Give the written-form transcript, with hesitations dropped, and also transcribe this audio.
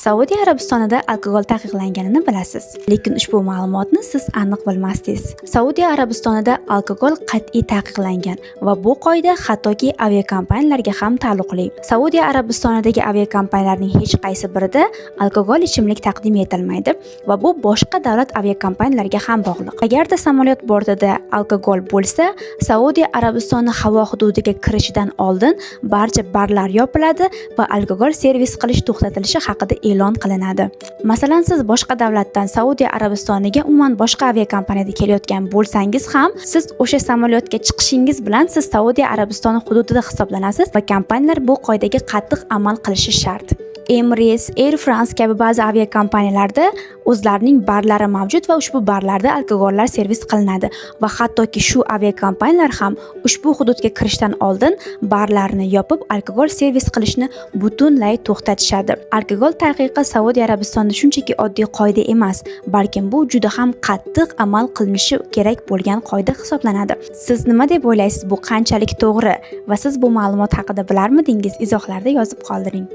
Saudiya Arabistonida alkogol taqiqlanganini bilasiz, lekin ushbu ma'lumotni siz aniq bilmasdingiz. Saudiya Arabistonida alkogol qat'iy taqiqlangan va bu qoida hattoki aviakompaniyalarga ham taalluqli. Saudiya Arabistonidagi aviakompaniyalarning hech qaysi birida alkogol ichimlik taqdim etilmaydi va bu boshqa davlat aviakompaniyalariga ham bog'liq. Agarda samolyot bortida alkogol bo'lsa, Saudiya Arabistoni havo hududiga kirishidan oldin barcha barlar yopiladi va alkogol servis qilish to'xtatilishi haqida e'lon qilinadi. Masalan, siz boshqa davlatdan Saudiya Arabistoniga umuman boshqa aviakompaniyada kelayotgan bo'lsangiz ham, siz o'sha samolyotga chiqishingiz bilan siz Saudiya Arabistoni hududida hisoblanasiz va kompaniyalar bu qoidaga qattiq amal qilishi shart. Emirates, Air France kabi ba'zi aviakompaniyalarda o'zlarining barlari mavjud va ushbu barlarda alkogollar servis qilinadi va hattoki shu aviakompaniyalar ham ushbu hududga kirishdan oldin barlarni yopib, alkogol servis qilishni butunlay to'xtatishadi. Alkogol taqiqi Saudiya Arabistonida shunchaki oddiy qoida emas, balkim bu juda ham qattiq amal qilinishi kerak bo'lgan qoida hisoblanadi. Siz nima deb o'ylaysiz, bu qanchalik to'g'ri va siz bu ma'lumot haqida bilarmidingiz? Izohlarda yozib qoldiring.